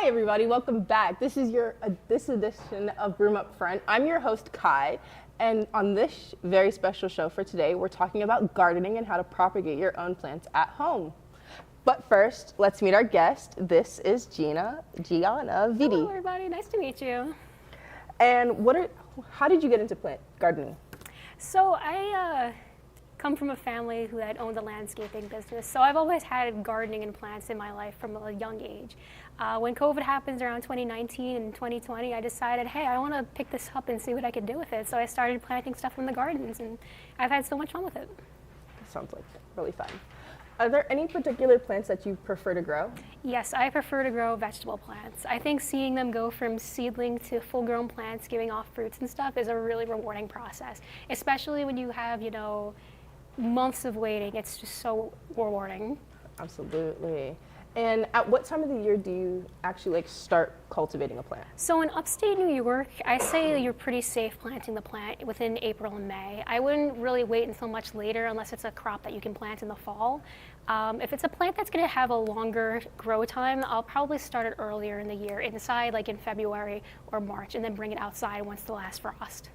everybody, welcome back. This is this edition of Broome Up Front. I'm your host, Kai, and on this very special show for today, we're talking about gardening and how to propagate your own plants at home. But first, let's meet our guest. This is Gianna Vitti. Hello, everybody. Nice to meet you. And how did you get into plant gardening? So I come from a family who had owned a landscaping business, so I've always had gardening and plants in my life from a young age. When COVID happened around 2019 and 2020, I decided, hey, I want to pick this up and see what I could do with it. So I started planting stuff in the gardens, and I've had so much fun with it. That sounds like really fun. Are there any particular plants that you prefer to grow? Yes, I prefer to grow vegetable plants. I think seeing them go from seedling to full-grown plants giving off fruits and stuff is a really rewarding process, especially when you have, months of waiting. It's just so rewarding. Absolutely. And at what time of the year do you actually start cultivating a plant? So in upstate New York, I say you're pretty safe planting the plant within April and May. I wouldn't really wait until much later unless it's a crop that you can plant in the fall. If it's a plant that's going to have a longer grow time, I'll probably start it earlier in the year, inside like in February or March, and then bring it outside once the last frost.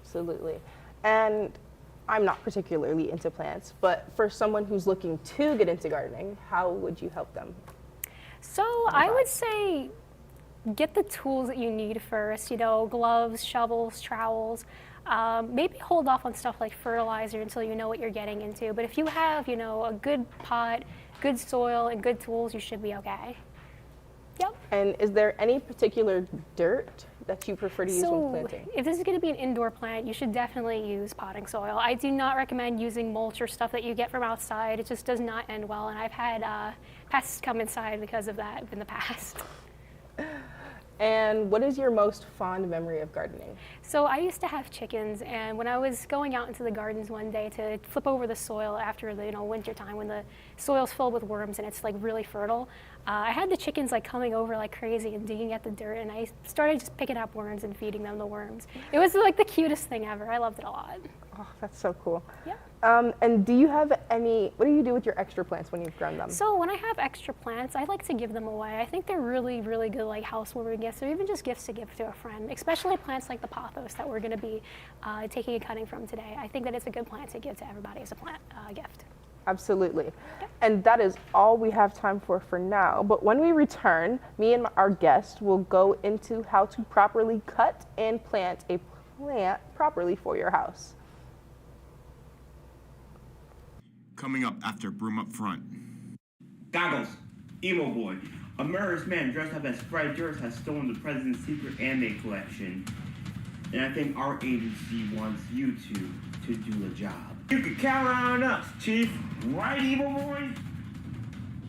Absolutely. And I'm not particularly into plants, but for someone who's looking to get into gardening, how would you help them? So I would say get the tools that you need first, gloves, shovels, trowels. Maybe hold off on stuff like fertilizer until you know what you're getting into. But if you have, a good pot, good soil, and good tools, you should be okay. Yep. And is there any particular dirt that you prefer to use when planting? If this is going to be an indoor plant, you should definitely use potting soil. I do not recommend using mulch or stuff that you get from outside. It just does not end well, and I've had pests come inside because of that in the past. And what is your most fond memory of gardening? So I used to have chickens, and when I was going out into the gardens one day to flip over the soil after the winter time when the soil's filled with worms and it's really fertile, I had the chickens coming over like crazy and digging at the dirt, and I started just picking up worms and feeding them the worms. It was the cutest thing ever. I loved it a lot. Oh, that's so cool. Yeah. And do you have what do you do with your extra plants when you've grown them? So when I have extra plants, I like to give them away. I think they're really, really good housewarming gifts, or even just gifts to give to a friend, especially plants like the pothos that we're going to be taking a cutting from today. I think that it's a good plant to give to everybody as a plant gift. Absolutely. Yep. And that is all we have time for now. But when we return, me and our guest will go into how to properly cut and plant a plant properly for your house. Coming up after Broome Up Front. Goggles, emo boy. A murderous man dressed up as Fred Durst has stolen the president's secret anime collection. And I think our agency wants you to do a job. You can count on us, Chief. Right, emo boy?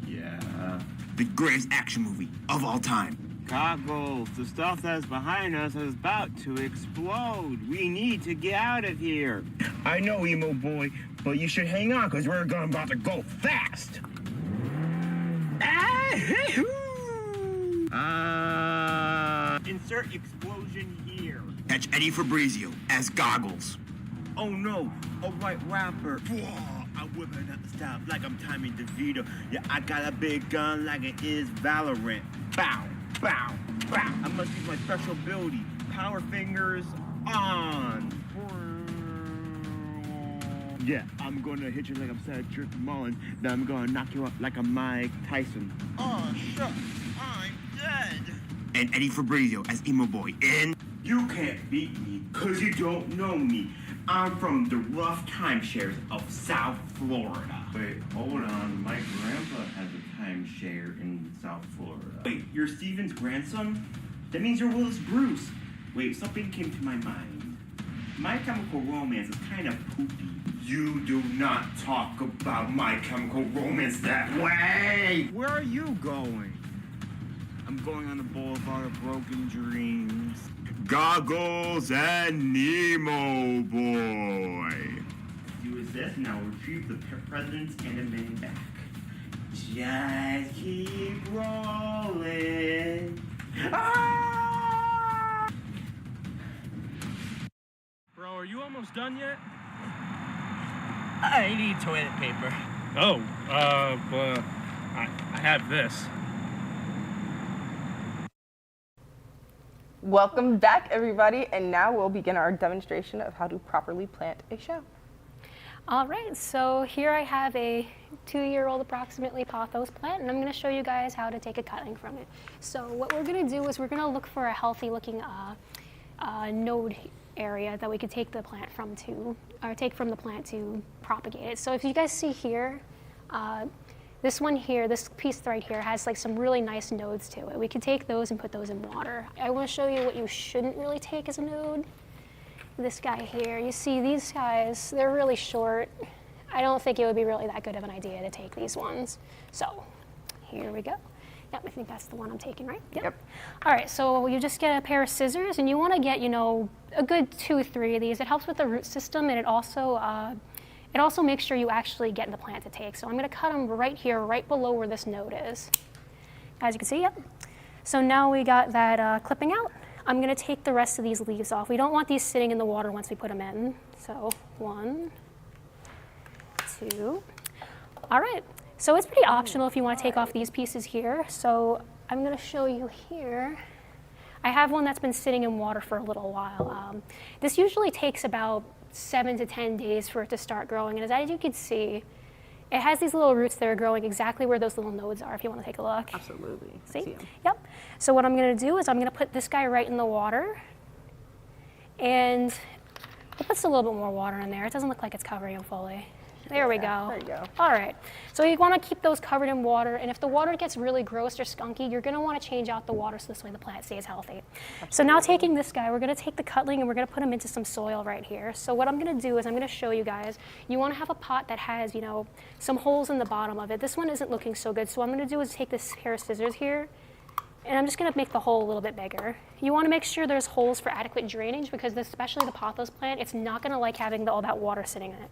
Yeah. The greatest action movie of all time. Goggles, the stuff that's behind us is about to explode. We need to get out of here. I know, emo boy, but you should hang on, because we're about to go fast. Insert explosion here. Catch Eddie Fabrizio as Goggles. Oh no, a white rapper. I'm whipping up the stop like I'm Tommy DeVito. Yeah, I got a big gun like it is Valorant. Bow, bow, bow. I must use my special ability. Power fingers on. Yeah, I'm gonna hit you like I'm Cedric Mullen. Then I'm gonna knock you out like I'm Mike Tyson. Oh, shucks, I'm dead. And Eddie Fabrizio as Emo Boy in... You can't beat me, because you don't know me. I'm from the rough timeshares of South Florida. Wait, hold on. My grandpa has a timeshare in South Florida. Wait, you're Steven's grandson? That means you're Willis Bruce. Wait, something came to my mind. My Chemical Romance is kind of poopy. You do not talk about My Chemical Romance that way! Where are you going? I'm going on the boulevard of broken dreams. Goggles and Nemo Boy. You resist, and I'll retrieve the president's anime back. Just keep rolling. Ah! Bro, are you almost done yet? I need toilet paper. Oh, I have this. Welcome back, everybody, and now we'll begin our demonstration of how to properly plant a show. All right, so here I have a 2-year-old approximately pothos plant, and I'm going to show you guys how to take a cutting from it. So what we're going to do is we're going to look for a healthy looking node area that we could take the plant from take from the plant to propagate it. So if you guys see here, this one here, this piece right here has like some really nice nodes to it. We can take those and put those in water. I want to show you what you shouldn't really take as a node. This guy here, you see these guys, they're really short. I don't think it would be really that good of an idea to take these ones. So here we go. Yep, I think that's the one I'm taking, right? Yep. All right, so you just get a pair of scissors and you want to get, a good 2 or 3 of these. It helps with the root system, and it also makes sure you actually get the plant to take. So I'm going to cut them right here, right below where this node is. As you can see, yep. So now we got that clipping out. I'm going to take the rest of these leaves off. We don't want these sitting in the water once we put them in. So 1, 2. All right. So it's pretty optional if you want to take off these pieces here. So I'm going to show you here. I have one that's been sitting in water for a little while. This usually takes about 7 to 10 days for it to start growing. And as you can see, it has these little roots that are growing exactly where those little nodes are, if you want to take a look. Absolutely. See? Yep. So what I'm going to do is I'm going to put this guy right in the water. And it puts a little bit more water in there. It doesn't look like it's covering him fully. There we go. There you go. All right. So you want to keep those covered in water, and if the water gets really gross or skunky, you're going to want to change out the water so this way the plant stays healthy. Absolutely. So now taking this guy, we're going to take the cutling and we're going to put him into some soil right here. So what I'm going to do is I'm going to show you guys, you want to have a pot that has, some holes in the bottom of it. This one isn't looking so good, so what I'm going to do is take this pair of scissors here, and I'm just going to make the hole a little bit bigger. You want to make sure there's holes for adequate drainage because especially the pothos plant, it's not going to like having all that water sitting in it.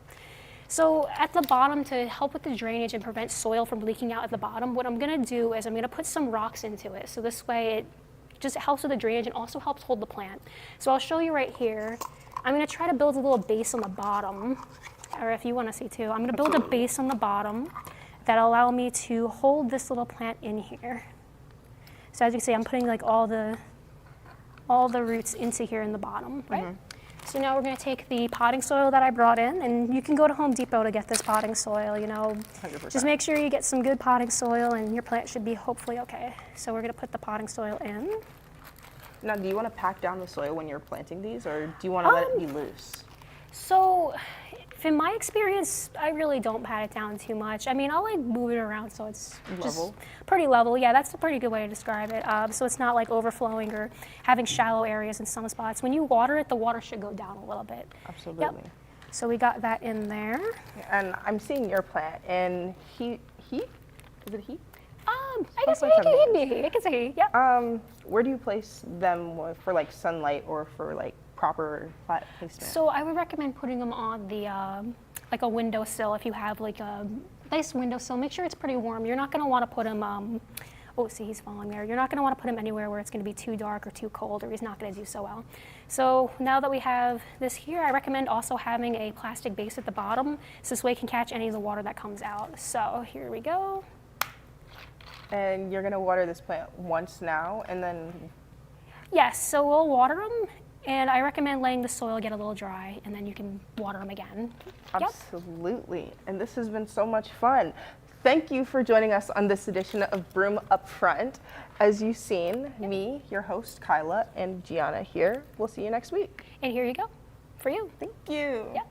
So at the bottom, to help with the drainage and prevent soil from leaking out at the bottom, what I'm going to do is I'm going to put some rocks into it. So this way it just helps with the drainage and also helps hold the plant. So I'll show you right here. I'm going to try to build a little base on the bottom, or if you want to see too, I'm going to build a base on the bottom that'll allow me to hold this little plant in here. So as you can see, I'm putting like all the roots into here in the bottom, right? Mm-hmm. So now we're going to take the potting soil that I brought in, and you can go to Home Depot to get this potting soil, 100%. Just make sure you get some good potting soil and your plant should be hopefully okay. So we're going to put the potting soil in. Now, do you want to pack down the soil when you're planting these, or do you want to let it be loose? So, in my experience, I really don't pat it down too much. I mean, I'll like move it around so it's level. Just pretty level. Yeah, that's a pretty good way to describe it. So it's not like overflowing or having shallow areas in some spots. When you water it, the water should go down a little bit. Absolutely. Yep. So we got that in there. And I'm seeing your plant in heat. Is it heat? I guess it can be heat. It can say heat. Yep. Where do you place them for like sunlight or for like proper flat placement? So I would recommend putting them on the like a windowsill if you have like a nice windowsill. Make sure it's pretty warm. You're not going to want to put him. Oh, see, he's falling there. You're not going to want to put him anywhere where it's going to be too dark or too cold, or he's not going to do so well. So now that we have this here, I recommend also having a plastic base at the bottom, so this way it can catch any of the water that comes out. So here we go. And you're going to water this plant once now, and then? Yes, so we'll water them, and I recommend letting the soil get a little dry, and then you can water them again. Absolutely. Yep. And this has been so much fun. Thank you for joining us on this edition of Broome Up Front. As you've seen, me, your host, Kyla, and Gianna here. We'll see you next week. And here you go, for you. Thank you. Yep.